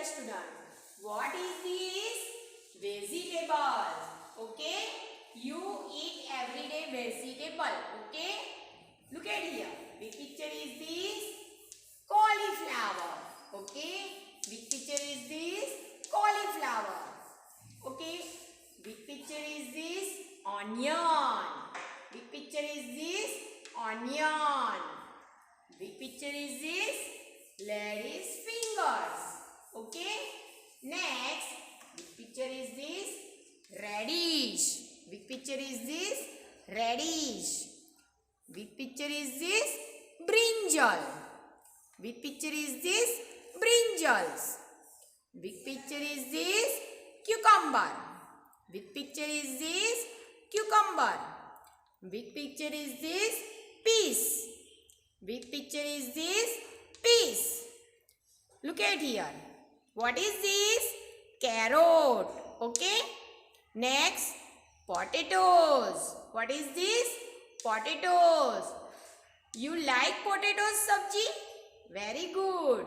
student. What is this? Vegetable. Okay. You eat every day vegetable. Okay. Look at here. Which picture is this? Cauliflower. Okay. Which picture is this? Cauliflower. Okay. Which picture is this? Onion. Which picture is this? Onion. Which picture is this? Lady's fingers. Okay. Next, which picture is this? Radish. Which picture is this? Radish. Which picture is this? Brinjal. Which picture is this? Brinjals. Which picture is this? Cucumber. Which picture is this? Cucumber. Which picture is this? Peas. Which picture is this? Peas. Look at here. What is this? Carrot. Okay. Next, potatoes. What is this? Potatoes. You like potatoes, sabji? Very good.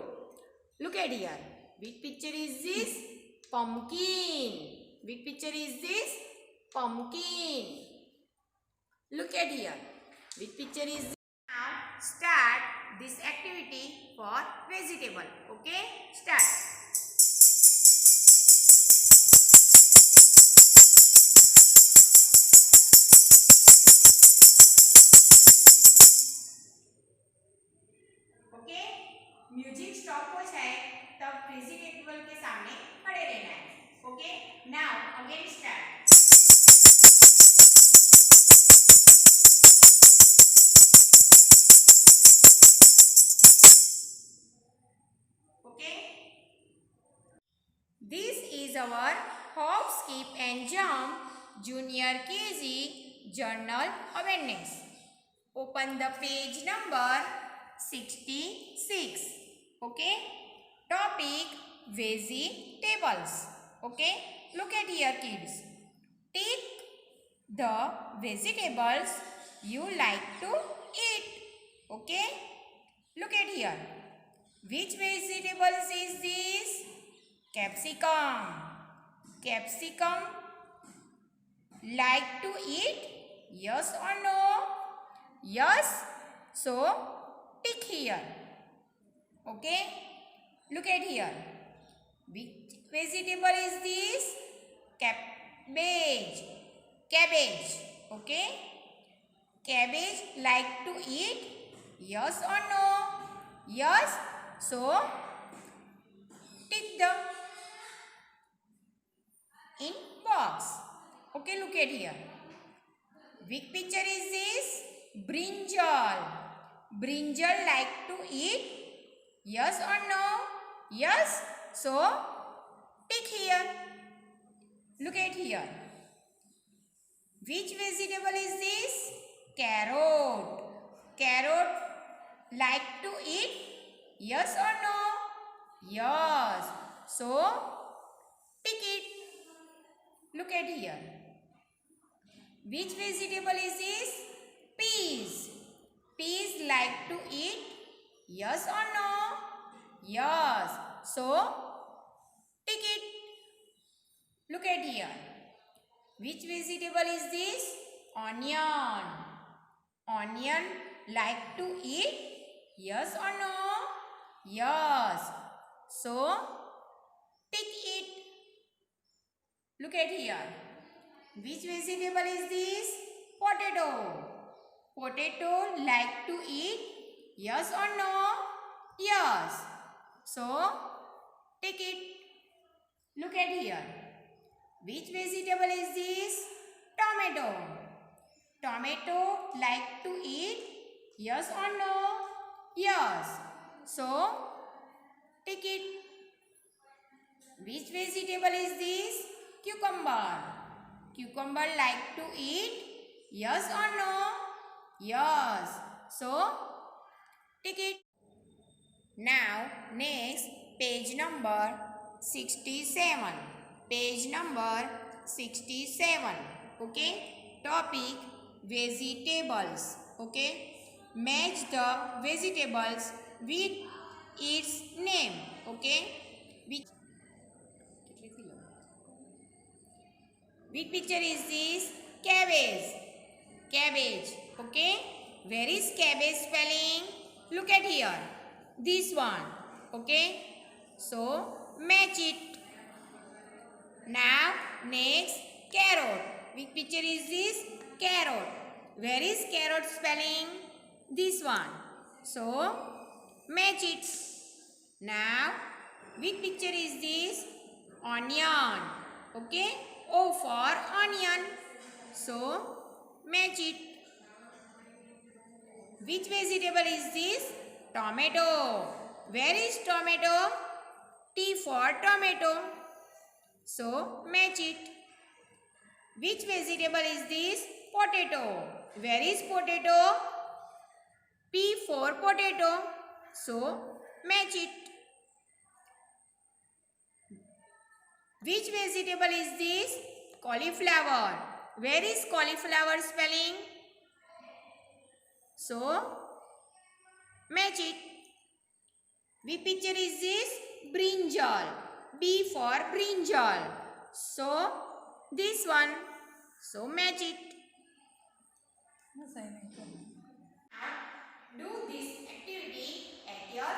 Look at here. Which picture is this? Pumpkin. Which picture is this? Pumpkin. Look at here. Which picture is this? Now start this activity for vegetable. Okay? Start. Okay, music stop हो जाए तब vegetable के सामने खड़े रहना है. Okay, now again start. Okay, this is our hop skip and jump junior KG general awareness. Open the page number 66. Okay. Topic vegetables. Okay. Look at here, kids. Take the vegetables you like to eat. Okay. Look at here. Which vegetables is this? Capsicum. Capsicum like to eat? Yes or no? Yes. So tick here. Okay. Look at here. Which vegetable is this? Cabbage. Cabbage. Okay. Cabbage like to eat? Yes or no? Yes. So tick the in box. Okay. Look at here. Which picture is this? Brinjal. Brinjal like to eat? Yes or no? Yes. So tick here. Look at here. Which vegetable is this? Carrot. Carrot like to eat? Yes or no? Yes. So tick it. Look at here. Which vegetable is this? Peas. Peas like to eat? Yes or no? Yes. So tick it. Look at here. Which vegetable is this? Onion. Onion like to eat? Yes or no? Yes. So tick it. Look at here. Which vegetable is this? Potato. Potato like to eat? Yes or no? Yes. So take it. Look at here. Which vegetable is this? Tomato. Tomato like to eat? Yes or no? Yes. So take it. Which vegetable is this? Cucumber. Cucumber like to eat? Yes or no? Yes. So tick it. Now next page number 67. Page number 67. Okay. Topic vegetables. Okay. Match the vegetables with its name. Okay. Which picture is this? Cabbage. Cabbage. Okay. Where is cabbage spelling? Look at here. This one. Okay. So match it. Now next carrot. Which picture is this? Carrot. Where is carrot spelling? This one. So match it. Now which picture is this? Onion. Okay. O for onion. So match it. Which vegetable is this? Tomato. Where is tomato? T for tomato. So match it. Which vegetable is this? Potato. Where is potato? P for potato. So match it. Which vegetable is this? Cauliflower. Where is cauliflower spelling? So match it. Which picture is this? Brinjal. B for brinjal. So this one. So match it. Do this activity at your